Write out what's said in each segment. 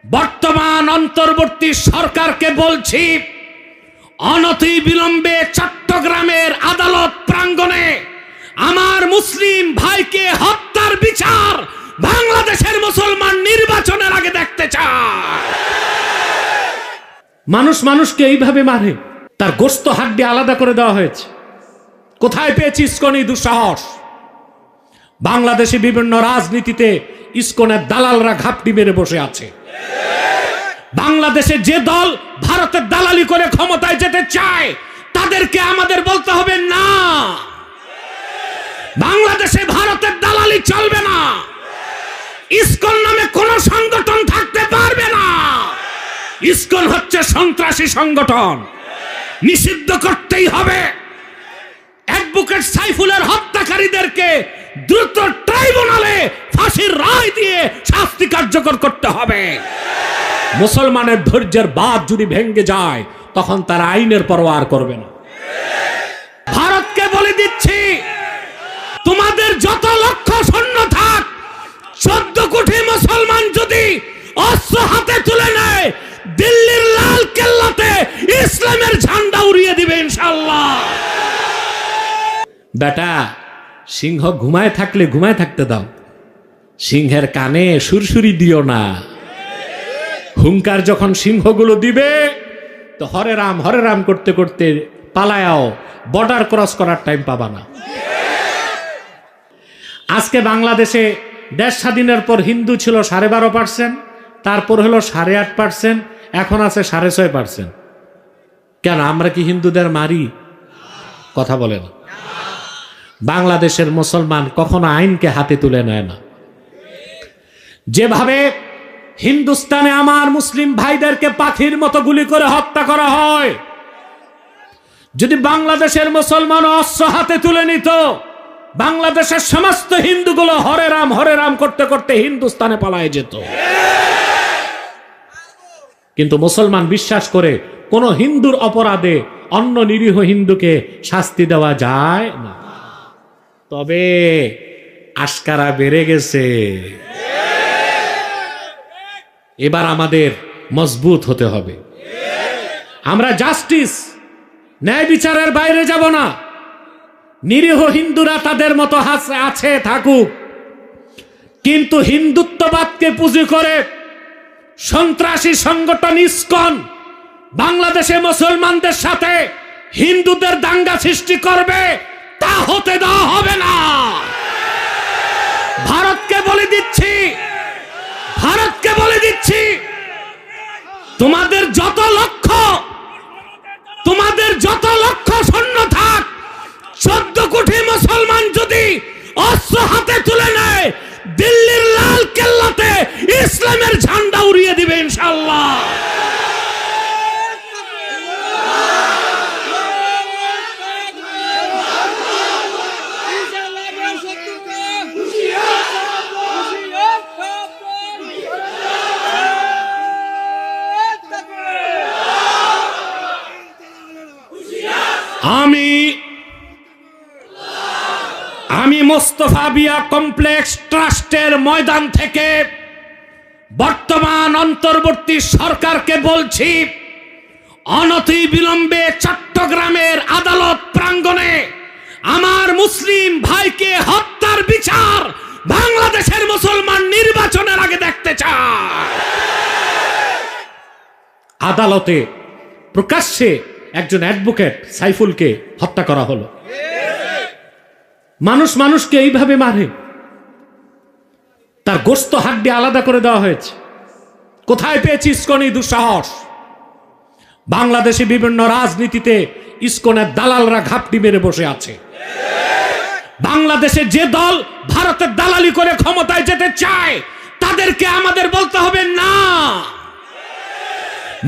বর্তমান অন্তর্বর্তী সরকারকে বলছি, অনতি বিলম্বে চট্টগ্রামের আদালত প্রাঙ্গণে আমার মুসলিম ভাইকে হত্যার বিচার বাংলাদেশের মুসলমান নির্বাচনের আগে দেখতে চায়। মানুষ মানুষকে এইভাবে মারে, তার গোশত হাড্ডি আলাদা করে দেওয়া হয়েছে। কোথায় পেয়েছি ইসকনের দুঃসাহস? বাংলাদেশে বিভিন্ন রাজনীতিতে ইসকনের দালালরা ঘাপটি মেরে বসে আছে। বাংলাদেশে যে দল ভারতের দালালি করে ক্ষমতায় যেতে চায় তাদেরকে আমাদের বলতে হবে না, বাংলাদেশে ভারতের দালালি চলবে না, ইসকন নামে কোন সংগঠন থাকতে পারবে না। ইসকন হচ্ছে সন্ত্রাসী সংগঠন, নিষিদ্ধ করতেই হবে। অ্যাডভোকেট সাইফুলের হত্যাকারীদেরকে দ্রুত ট্রাইব্যুনালে ফাঁসির রায় দিয়ে শাস্তি কার্যকর করতে হবে। মুসলমানের ধৈর্যের বাঁধ যদি ভেঙে যায় তখন তারা আইনের পরোয়া করবে না। ভারতকে বলে দিচ্ছি, তোমাদের যত লক্ষ সৈন্য থাক, 14 কোটি মুসলমান যদি অস্ত্র হাতে তুলে নেয়, দিল্লির লাল কেল্লাতে ইসলামের ঝান্ডা উড়িয়ে দিবে ইনশাআল্লাহ। বেটা, সিংহ ঘুমায় থাকলে ঘুমায় থাকতে দাও, সিংহের কানে সুরসুরি দিও না। হুঙ্কার যখন সিংহগুলো দিবে তো হরে রাম করতে করতে পালায়াও, বর্ডার ক্রস করার টাইম পাবা না। আজকে বাংলাদেশে দেশ স্বাধীনের পর হিন্দু ছিল 12.5%, তারপর হলো 8.5%, এখন আছে 6.5%। কেন আমরা কি হিন্দুদের মারি? কথা বলে না। বাংলাদেশের মুসলমান কখনো আইনকে হাতে তুলে নেয় না। যেভাবে হিন্দুস্তানে আমার মুসলিম ভাইদেরকে পাখির মতো গুলি করে হত্যা করা হয়, যদি বাংলাদেশের মুসলমান অস্ত্র হাতে তুলে নিত, বাংলাদেশের সমস্ত হিন্দুগুলো হরে রাম করতে করতে হিন্দুস্তানে পালায় যেত। কিন্তু মুসলমান বিশ্বাস করে কোন হিন্দুর অপরাধে অন্য নিরীহ হিন্দুকে শাস্তি দেওয়া যায় না। তবে আশকারা বেড়ে গেছে। এবার আমাদের মজবুত হতে হবে। আমরা জাস্টিস, ন্যায় বিচারের বাইরে যাব না। নিরীহ হিন্দুরা তাদের মতো আছে থাকুক, কিন্তু হিন্দুত্ববাদকে পুঁজি করে সন্ত্রাসী সংগঠন ইসকন বাংলাদেশে মুসলমানদের সাথে হিন্দুদের দাঙ্গা সৃষ্টি করবে, তা হতে দেওয়া হবে না। ভারতকে বলে দিচ্ছি, তোমাদের যত লক্ষ সৈন্য থাক, 14 কোটি মুসলমান যদি অস্ত্র হাতে তুলে নেয়, দিল্লির লাল কেল্লাতে ইসলামের ঝান্ডা উড়িয়ে দিবে ইনশাআল্লাহ। আমি মোস্তফা বিয়া কমপ্লেক্স ট্রাস্টের ময়দান থেকে বর্তমান অন্তর্বর্তী সরকারকে বলছি, অনতি বিলম্বে চট্টগ্রামের আদালত প্রাঙ্গণে আমার মুসলিম ভাইকে হত্যার বিচার বাংলাদেশের মুসলমান নির্বাচনের আগে দেখতে চায়। আদালতে প্রকাশ্যে একজন অ্যাডভোকেট সাইফুলকে হত্যা করা হলো। মানুষ মানুষকে এইভাবে মারে, তার গোশত হাড্ডি আলাদা করে দেওয়া হয়েছে। কোথায় পেয়েছি ইসকনের দুঃসাহস? বাংলাদেশে বিভিন্ন রাজনীতিতে ইসকনের দালালরা ঘাপটি মেরে বসে আছে। বাংলাদেশে যে দল ভারতের দালালি করে ক্ষমতায় যেতে চায় তাদেরকে আমাদের বলতে হবে না,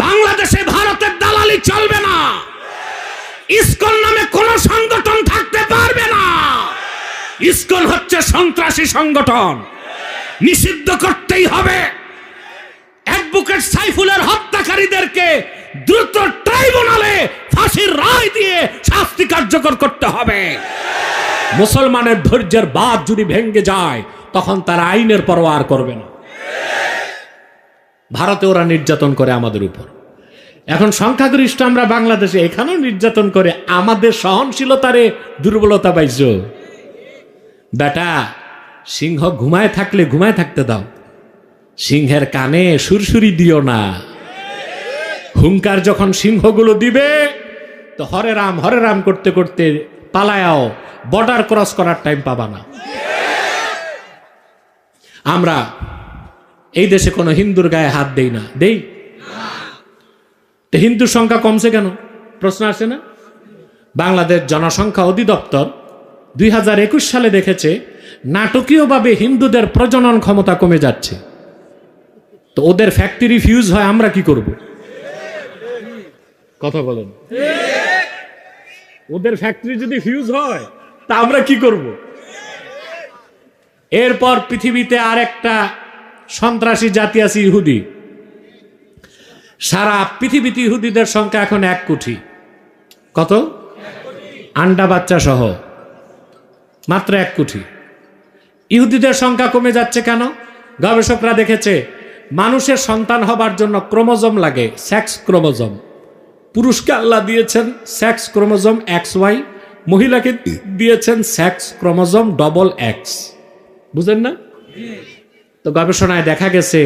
বাংলাদেশে ভারতের দালালি চলবে না, ইসকন নামে কোন সংগঠন থাকতে পারবে না। ইসকন হচ্ছে সন্ত্রাসী সংগঠন, নিষিদ্ধ করতেই হবে। অ্যাডভোকেট সাইফুলের হত্যাকারীদেরকে দ্রুত ট্রাইব্যুনালে ফাঁসির রায় দিয়ে শাস্তি কার্যকর করতে হবে। মুসলমানের ধৈর্যের বাঁধ যদি ভেঙে যায় তখন তারা আইনের পরোয়া করবে না। ভারতে ওরা নির্যাতন করে আমাদের উপর। এখন সংখ্যাগরিষ্ঠ আমরা বাংলাদেশে, এখানেও নির্যাতন করে। আমাদের সহনশীলতারে দুর্বলতা পাইছ বেটা। সিংহ ঘুমায় থাকলে ঘুমায় থাকতে দাও, সিংহের কানে সুরসুরি দিও না। হুঙ্কার যখন সিংহগুলো দিবে তো হরে রাম করতে করতে পালায়াও, বর্ডার ক্রস করার টাইম পাবা না। আমরা এই দেশে কোনো হিন্দুর গায়ে হাত দেই না, দেই? তো হিন্দুর সংখ্যা কমছে কেন? প্রশ্ন আসে না? বাংলাদেশ জনসংখ্যা অধিদপ্তর 2021 সালে দেখেছে নাটকীয়ভাবে হিন্দুদের প্রজনন ক্ষমতা কমে যাচ্ছে। তো ওদের ফ্যাক্টরি ফিউজ হয়, আমরা কি করব? কথা বলেন। ওদের ফ্যাক্টরি যদি ফিউজ হয় তা আমরা কি করব? এরপর পৃথিবীতে আরেকটা সন্ত্রাসী জাতি আছে, ইহুদি। সারা পৃথিবীতে ইহুদিদের সংখ্যা এখন 1 কোটি। কত? আন্ডা বাচ্চা সহ মাত্র 1 কোটি। ইহুদিদের সংখ্যা কমে যাচ্ছে কেন? গবেষকরা দেখেছে মানুষের সন্তান হবার জন্য ক্রোমোজোম লাগে, সেক্স ক্রোমোজোম। পুরুষকে আল্লাহ দিয়েছেন সেক্স ক্রোমোজোম XY, মহিলাকে দিয়েছেন সেক্স ক্রোমোজোম XX। বুঝেন না? তো গবেষণায় দেখা গেছে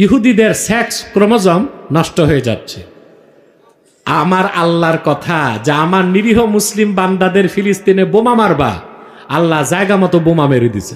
ইহুদিদের সেক্স ক্রোমোজোম নষ্ট হয়ে যাচ্ছে। আমার আল্লাহর কথা, যা আমার নিরীহ মুসলিম বান্দাদের ফিলিস্তিনে বোমা মারবা, আল্লাহ জায়গা মতো বোমা মেরে দিছে।